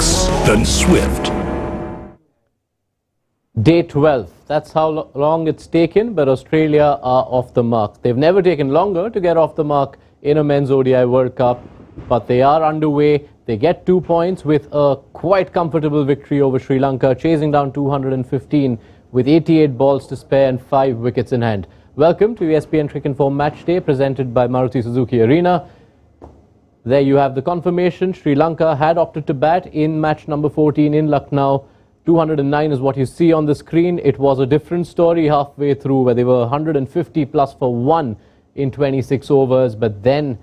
quick's than swift. Day 12. That's how long it's taken, but Australia are off the mark. They've never taken longer to get off the mark in a men's ODI World Cup, but they are underway. They get 2 points with a quite comfortable victory over Sri Lanka, chasing down 215 with 88 balls to spare and 5 wickets in hand. Welcome to ESPN Cricinform Match Day, presented by Maruti Suzuki Arena. There you have the confirmation. Sri Lanka had opted to bat in match number 14 in Lucknow. 209 is what you see on the screen. It was a different story halfway through, where they were 150 plus for 1 in 26 overs, but then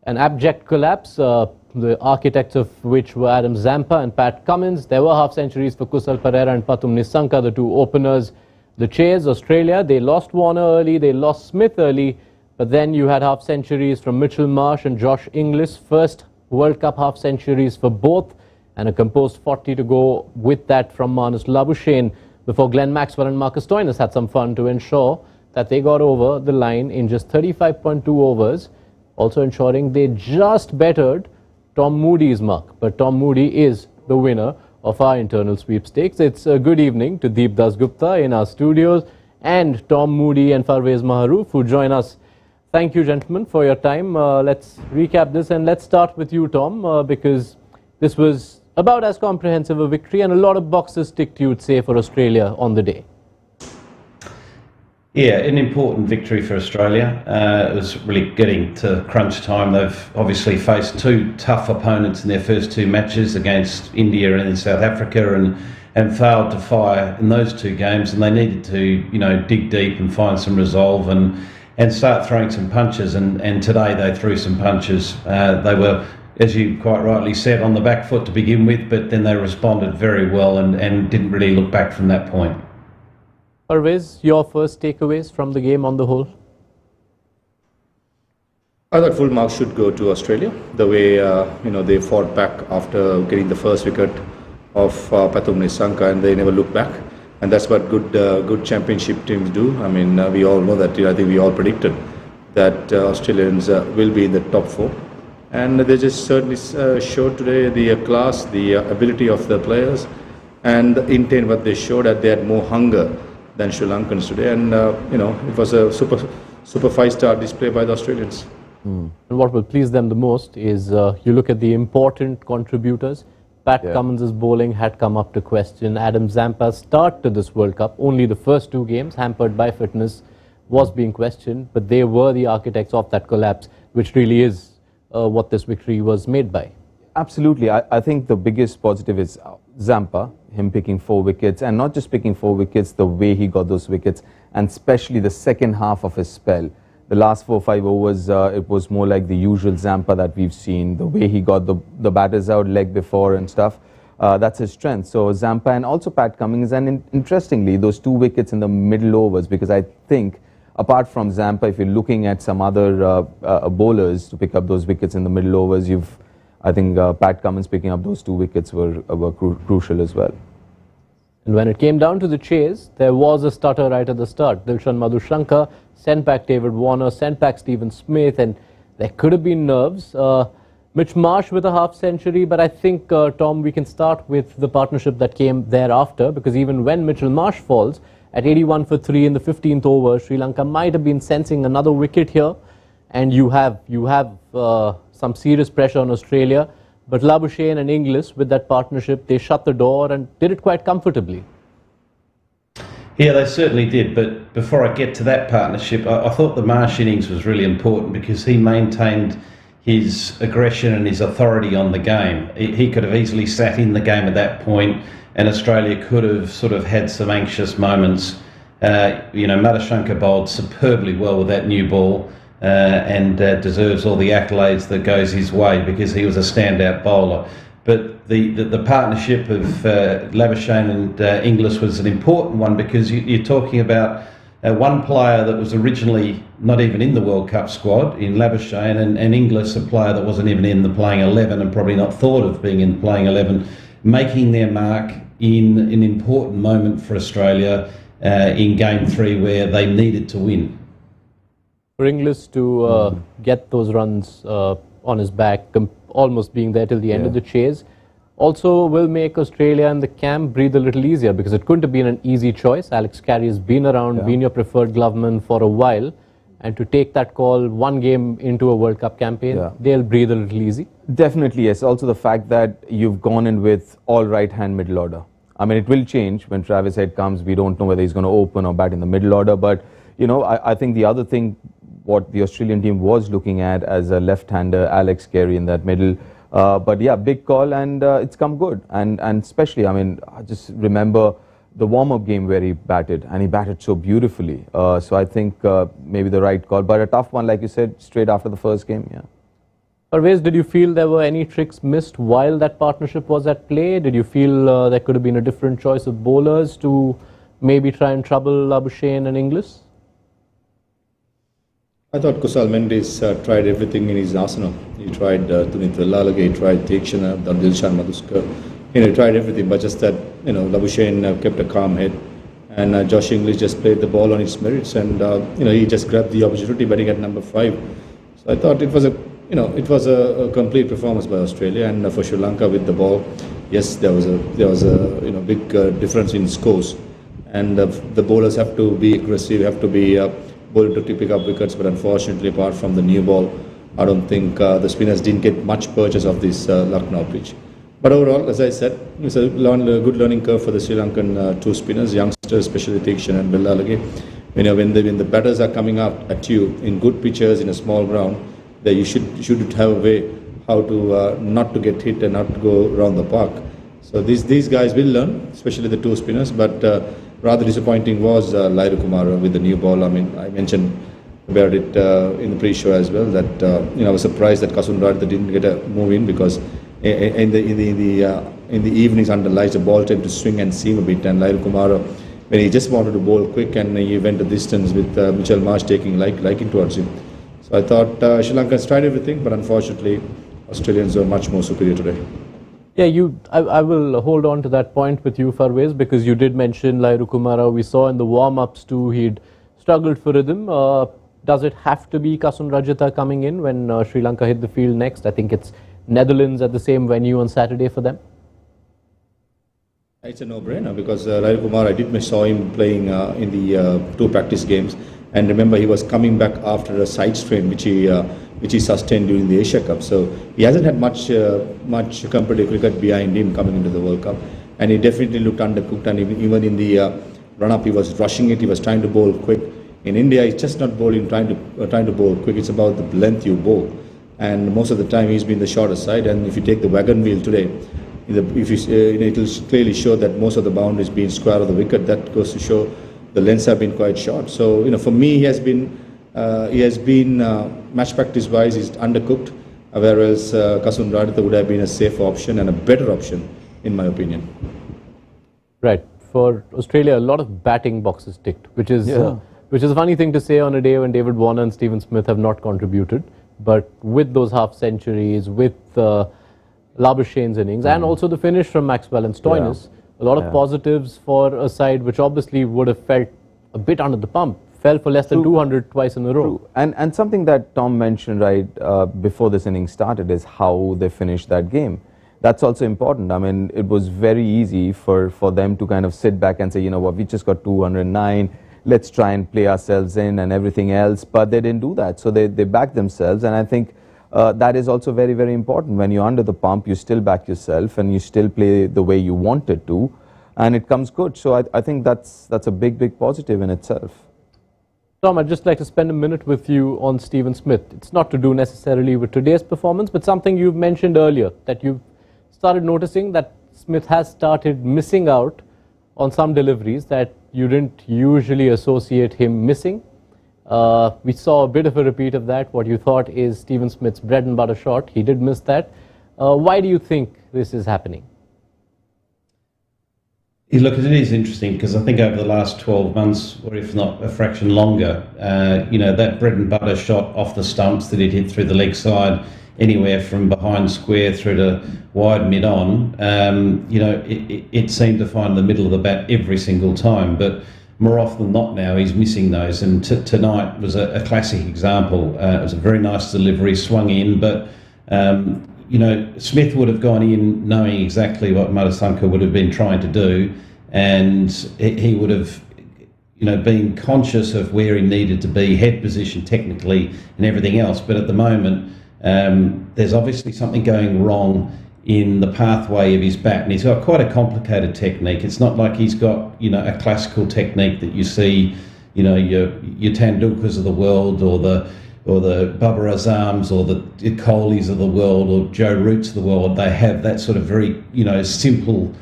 an abject collapse, the architects of which were Adam Zampa and Pat Cummins. There were half centuries for Kusal, Perera and Pathum Nissanka, the two openers. The Chase, Australia, they lost Warner early, they lost Smith early, but then you had half centuries from Mitchell Marsh and Josh Inglis, first World Cup half centuries for both, and a composed 40 to go with that from Marnus Labuschagne, before Glenn Maxwell and Marcus Stoinis had some fun to ensure that they got over the line in just 35.2 overs, also ensuring they just bettered Tom Moody's mark. But Tom Moody is the winner of our internal sweepstakes. It's a good evening to Deep Dasgupta in our studios and Tom Moody and Farveez Maharoof, who join us. Thank you, gentlemen, for your time. Let's recap this, and let's start with you, Tom, because this was about as comprehensive a victory, and a lot of boxes ticked, you'd say, for Australia on the day. Yeah, an important victory for Australia. It was really getting to crunch time. They've obviously faced two tough opponents in their first two matches against India and in South Africa, and failed to fire in those two games, and they needed to, you know, dig deep and find some resolve and start throwing some punches, and today they threw some punches. They were, as you quite rightly said, on the back foot to begin with, but then they responded very well and didn't really look back from that point. Farveez, your first takeaways from the game on the whole? I thought full marks should go to Australia. The way they fought back after getting the first wicket of Pathum Nissanka, and they never looked back. And that's what good championship teams do. I mean, we all know that. I think we all predicted that Australians will be in the top 4. And they just certainly showed today the class, the ability of the players, and the intent what they showed, that they had more hunger than Sri Lankans today. And, it was a super 5-star display by the Australians. And what will please them the most is you look at the important contributors. Pat Cummins' bowling had come up to question. Adam Zampa's start to this World Cup, only the first 2 games, hampered by fitness, was being questioned. But they were the architects of that collapse, which really is what this victory was made by. Absolutely. I think the biggest positive is Zampa, him picking 4 wickets, and not just picking 4 wickets, the way he got those wickets, and especially the second half of his spell. The last 4 or 5 overs, it was more like the usual Zampa that we've seen, the way he got the batters out leg before and stuff. That's his strength. So Zampa and also Pat Cummins, and interestingly, those 2 wickets in the middle overs, because I think apart from Zampa, if you're looking at some other bowlers to pick up those wickets in the middle overs, I think Pat Cummins picking up those 2 wickets were crucial as well. And when it came down to the chase, there was a stutter right at the start. Dilshan Madhushanka sent back David Warner, sent back Stephen Smith, and there could have been nerves. Mitch Marsh with a half century, but I think, Tom, we can start with the partnership that came thereafter, because even when Mitchell Marsh falls at 81 for 3 in the 15th over, Sri Lanka might have been sensing another wicket here, and you have some serious pressure on Australia. But Labuschagne and Inglis, with that partnership, they shut the door and did it quite comfortably. Yeah, they certainly did. But before I get to that partnership, I thought the Marsh innings was really important, because he maintained his aggression and his authority on the game. He could have easily sat in the game at that point, and Australia could have sort of had some anxious moments. Madhushanka bowled superbly well with that new ball. And deserves all the accolades that goes his way, because he was a standout bowler. But the partnership of Labuschagne and Inglis was an important one, because you're talking about one player that was originally not even in the World Cup squad in Labuschagne, and Inglis, a player that wasn't even in the playing 11 and probably not thought of being in the playing 11, making their mark in an important moment for Australia in Game 3, where they needed to win. For Inglis to get those runs on his back, almost being there till the end of the chase, also will make Australia and the camp breathe a little easier, because it couldn't have been an easy choice. Alex Carey has been around, been your preferred gloveman for a while, and to take that call one game into a World Cup campaign, they'll breathe a little easy. Definitely, yes. Also the fact that you've gone in with all right-hand middle order. I mean, it will change when Travis Head comes. We don't know whether he's going to open or bat in the middle order, but you know, I think the other thing, what the Australian team was looking at as a left-hander, Alex Carey in that middle. But yeah, big call, and it's come good. And especially, I mean, I just remember the warm-up game where he batted, and he batted so beautifully. So I think maybe the right call, but a tough one, like you said, straight after the first game. Yeah. Farveez, did you feel there were any tricks missed while that partnership was at play? Did you feel there could have been a different choice of bowlers to maybe try and trouble Labuschagne and Inglis? I thought Kusal Mendes tried everything in his arsenal. He tried Tunith Lalage, he tried Tekshana, Dilshan Madhuskar. You know, he tried everything, but just that, you know, Labuschagne kept a calm head, and Josh Inglis just played the ball on its merits, and you know, he just grabbed the opportunity, batting at number 5. So I thought it was a complete performance by Australia, and for Sri Lanka with the ball, yes, there was a big difference in scores, and the bowlers have to be aggressive, have to be bowling to pick up wickets, but unfortunately, apart from the new ball, I don't think the spinners didn't get much purchase of this Lucknow pitch. But overall, as I said, it's a good learning curve for the Sri Lankan two spinners, youngsters, especially Tekshana and Villalage. You know, when the batters are coming out at you in good pitches in a small ground, that you should have a way how to not to get hit and not to go around the park. So these guys will learn, especially the two spinners. But rather disappointing was Lairu Kumara with the new ball. I mean, I mentioned about it in the pre-show as well, that I was surprised that Kasun Radha didn't get a move in, because in the evenings under lights the ball tended to swing and seam a bit, and Lairu Kumara, when he just wanted to bowl quick and he went the distance with Mitchell Marsh taking liking towards him. So I thought Sri Lanka tried everything, but unfortunately Australians were much more superior today. Yeah, I will hold on to that point with you, Farveez, because you did mention Lairu Kumara. We saw in the warm-ups too, he'd struggled for rhythm. Does it have to be Kasun Rajata coming in when Sri Lanka hit the field next? I think it's Netherlands at the same venue on Saturday for them. It's a no-brainer, because Lairu Kumara, I saw him playing in the 2 practice games, and remember he was coming back after a side strain which he sustained during the Asia Cup. So he hasn't had much competitive cricket behind him coming into the World Cup, and he definitely looked undercooked. And even in the run-up, he was rushing it. He was trying to bowl quick. In India, it's just not bowling, trying to bowl quick. It's about the length you bowl, and most of the time he's been the shorter side. And if you take the wagon wheel today, it will clearly show that most of the boundaries being square of the wicket. That goes to show the lengths have been quite short. So for me, he has been match practice wise, he's undercooked, whereas Kasun Radha would have been a safer option and a better option, in my opinion. Right. For Australia, a lot of batting boxes ticked, which is a funny thing to say on a day when David Warner and Stephen Smith have not contributed. But with those half centuries, with Labuschagne's innings, and also the finish from Maxwell and Stoinis, a lot of positives for a side which obviously would have felt a bit under the pump. Fell for less than 200 twice in a row. True. And something that Tom mentioned before this inning started is how they finished that game. That's also important. I mean, it was very easy for them to kind of sit back and say, you know what, we just got 209, let's try and play ourselves in and everything else. But they didn't do that. So they backed themselves. And I think that is also very, very important. When you're under the pump, you still back yourself and you still play the way you wanted to. And it comes good. So I think that's a big, big positive in itself. Tom, I'd just like to spend a minute with you on Stephen Smith. It's not to do necessarily with today's performance, but something you've mentioned earlier, that you've started noticing that Smith has started missing out on some deliveries that you didn't usually associate him missing. We saw a bit of a repeat of that, what you thought is Stephen Smith's bread and butter shot. He did miss that. Why do you think this is happening? Look, it is interesting because I think over the last 12 months, or if not a fraction longer, that bread and butter shot off the stumps that he'd hit through the leg side, anywhere from behind square through to wide mid-on, it seemed to find the middle of the bat every single time. But more often than not now, he's missing those. And tonight was a classic example. It was a very nice delivery, swung in, but Smith would have gone in knowing exactly what Nissanka would have been trying to do, and he would have, been conscious of where he needed to be, head position technically and everything else. But at the moment, there's obviously something going wrong in the pathway of his bat, and he's got quite a complicated technique. It's not like he's got, a classical technique that you see, your Tendulkars of the world, or the Babar Azams, or the Kohlis of the world, or Joe Roots of the world. They have that sort of very, simple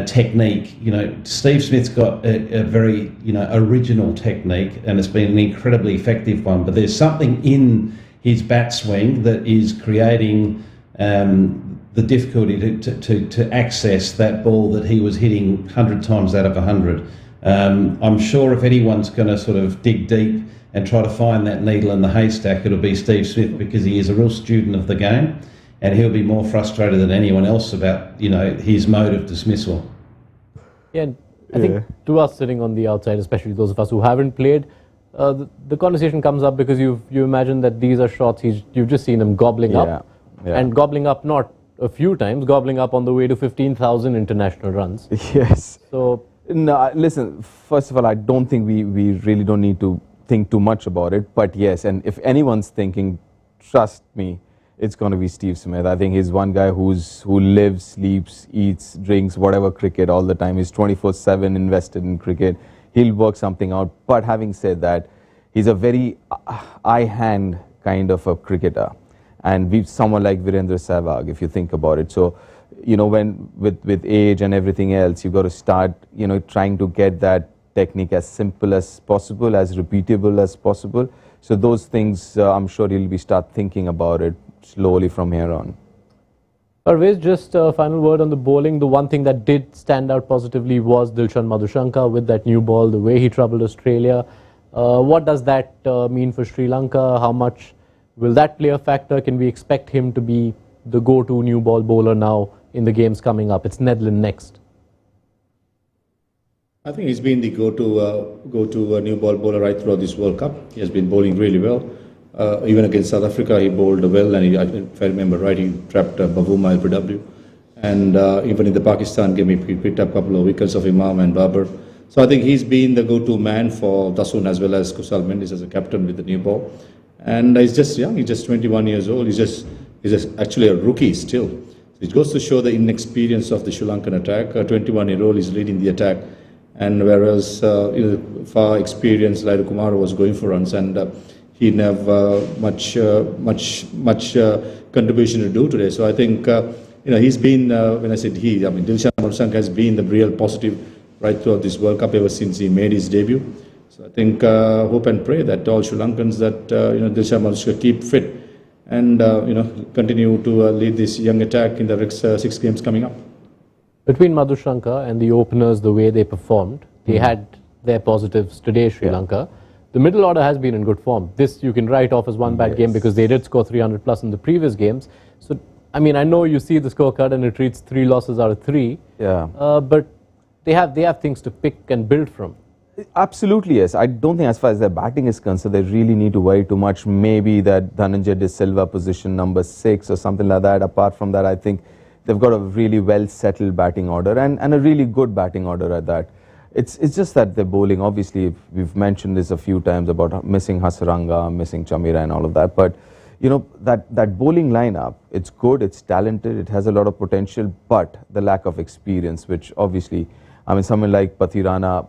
technique. Steve Smith's got a very, original technique, and it's been an incredibly effective one. But there's something in his bat swing that is creating the difficulty to access that ball that he was hitting 100 times out of 100. I'm sure if anyone's going to sort of dig deep and try to find that needle in the haystack, it'll be Steve Smith, because he is a real student of the game, and he'll be more frustrated than anyone else about, his mode of dismissal. Yeah, I think to us sitting on the outside, especially those of us who haven't played, the conversation comes up because you imagine that these are shots you've just seen him gobbling up, and gobbling up not a few times, gobbling up on the way to 15,000 international runs. Yes. So, no, listen, first of all, I don't think we really don't need to think too much about it. But yes, and if anyone's thinking, trust me, it's going to be Steve Smith. I think he's one guy who lives, sleeps, eats, drinks, whatever cricket all the time. He's 24/7 invested in cricket. He'll work something out. But having said that, he's a very eye-hand kind of a cricketer. And someone like Virendra Sehwag, if you think about it. So, when with age and everything else, you've got to start, trying to get that technique as simple as possible, as repeatable as possible. So those things, I'm sure he'll start thinking about it slowly from here on. Farveez, just a final word on the bowling. The one thing that did stand out positively was Dilshan Madhushanka with that new ball, the way he troubled Australia. What does that mean for Sri Lanka? How much will that play a factor? Can we expect him to be the go-to new ball bowler now in the games coming up? It's Netherlands next. I think he's been the go-to new ball bowler right throughout this World Cup. He has been bowling really well. Even against South Africa, he bowled well, and if I remember right, he trapped Bavuma LPW. And even in the Pakistan game, he picked up a couple of wickets of Imam and Babar. So I think he's been the go-to man for Dasun as well as Kusal Mendes as a captain with the new ball. And he's just young. He's just 21 years old. He's just actually a rookie still. It goes to show the inexperience of the Sri Lankan attack. A 21-year-old is leading the attack. And whereas far experienced Laidu Kumar was going for runs, and he didn't have much contribution to do today. So I think he's been, when I said he, I mean Dilshan Madhushanka has been the real positive right throughout this World Cup ever since he made his debut. So I think hope and pray that all Sri Lankans that Dilshan Madhushanka keep fit and continue to lead this young attack in the next 6 games coming up. Between Madhushanka and the openers, the way they performed, they had their positives today, Sri Lanka. The middle order has been in good form. This you can write off as one bad game because they did score 300 plus in the previous games. So, I mean, I know you see the scorecard and it reads 3 losses out of 3. Yeah. But they have things to pick and build from. Absolutely, yes. I don't think as far as their batting is concerned, they really need to worry too much. Maybe that Dhananjay De Silva position number 6 or something like that. Apart from that, I think they've got a really well-settled batting order and a really good batting order at that. It's just that they're bowling. Obviously, we've mentioned this a few times about missing Hasaranga, missing Chamira and all of that. But, that bowling lineup, it's good, it's talented, it has a lot of potential, but the lack of experience, which obviously, I mean, someone like Pathirana,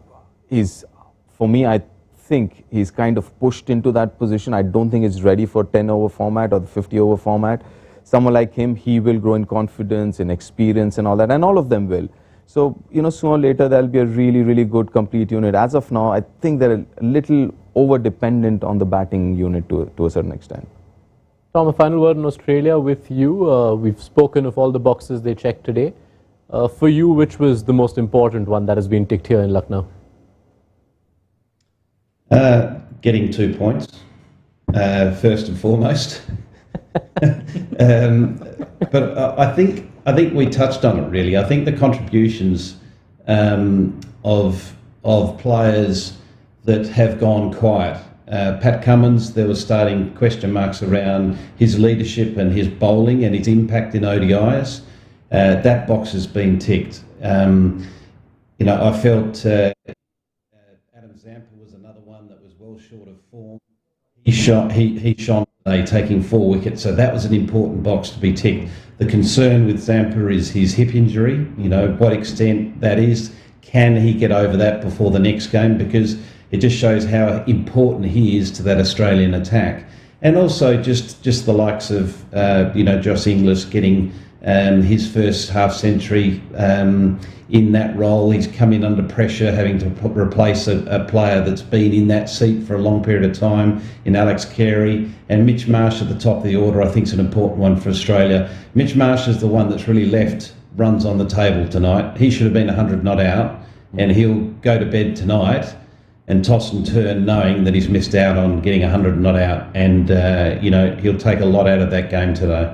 for me, I think he's kind of pushed into that position. I don't think he's ready for 10-over format or the 50-over format. Someone like him, he will grow in confidence, in experience and all that, and all of them will. So, sooner or later, there'll be a really, really good complete unit. As of now, I think they're a little over-dependent on the batting unit to a certain extent. Tom, a final word on Australia with you. We've spoken of all the boxes they checked today. For you, which was the most important one that has been ticked here in Lucknow? Getting 2 points, first and foremost. But I think we touched on it really. I think the contributions of players that have gone quiet Pat Cummins, there was starting question marks around his leadership and his bowling and his impact in ODIs. That box has been ticked. I felt Adam Zampa was another one that was well short of form. He shone today, taking 4 wickets, so that was an important box to be ticked. The concern with Zampa is his hip injury. What extent that is. Can he get over that before the next game? Because it just shows how important he is to that Australian attack. And also just the likes of, Josh Inglis getting his first half century in that role. He's come in under pressure, having to replace a player that's been in that seat for a long period of time in Alex Carey. And Mitch Marsh at the top of the order, I think, is an important one for Australia. Mitch Marsh is the one that's really left runs on the table tonight. He should have been 100 not out, and he'll go to bed tonight and toss and turn knowing that he's missed out on getting 100 not out, and he'll take a lot out of that game today.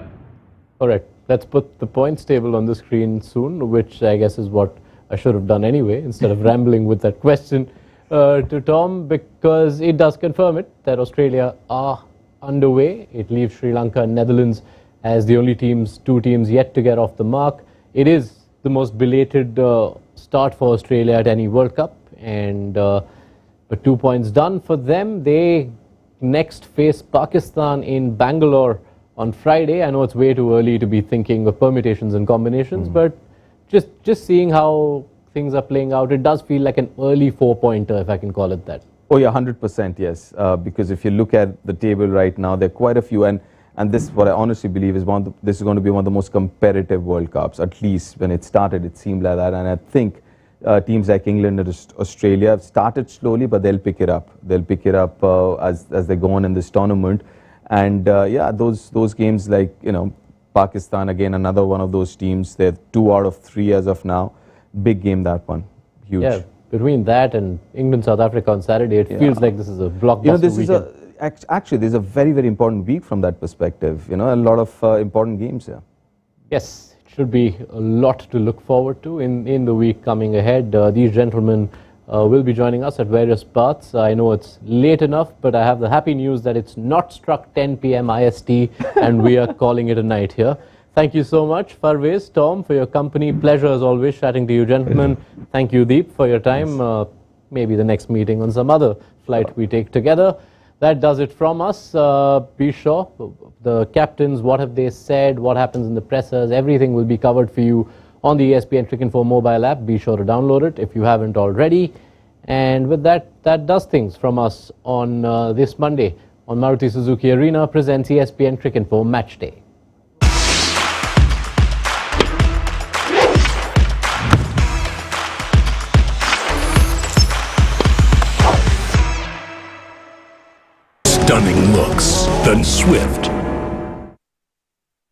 Correct. Let's put the points table on the screen soon, which I guess is what I should have done anyway, instead of rambling with that question to Tom, because it does confirm it, that Australia are underway. It leaves Sri Lanka and Netherlands as the only two teams yet to get off the mark. It is the most belated start for Australia at any World Cup, and but 2 points done for them. They next face Pakistan in Bangalore on Friday. I know it's way too early to be thinking of permutations and combinations, but just seeing how things are playing out, it does feel like an early 4-pointer, if I can call it that. Oh yeah, 100%, yes. Because if you look at the table right now, there are quite a few, and this, what I honestly believe, is this is going to be one of the most competitive World Cups. At least when it started, it seemed like that, and I think teams like England and Australia have started slowly, but they'll pick it up. They'll pick it up as they go on in this tournament. And those games like, Pakistan, again, another one of those teams. They're 2 out of 3 as of now. Big game, that one. Huge. Yeah, between that and England, South Africa on Saturday, it feels like this is a blockbuster weekend. Actually, there's a very, very important week from that perspective. A lot of important games here. Yes, it should be a lot to look forward to in the week coming ahead. These gentlemen will be joining us at various parts. I know it's late enough, but I have the happy news that it's not struck 10 p.m. IST and we are calling it a night here. Thank you so much, Farveez, Tom, for your company. Pleasure as always chatting to you gentlemen. Thank you, Deep, for your time. Maybe the next meeting on some other flight we take together. That does it from us. Be sure, the captains, what have they said, what happens in the pressers, everything will be covered for you on the ESPN Cricinfo mobile app. Be sure to download it if you haven't already. And with that, that does things from us on this Monday on Maruti Suzuki Arena presents ESPN Cricinfo Matchday. Stunning looks, then swift,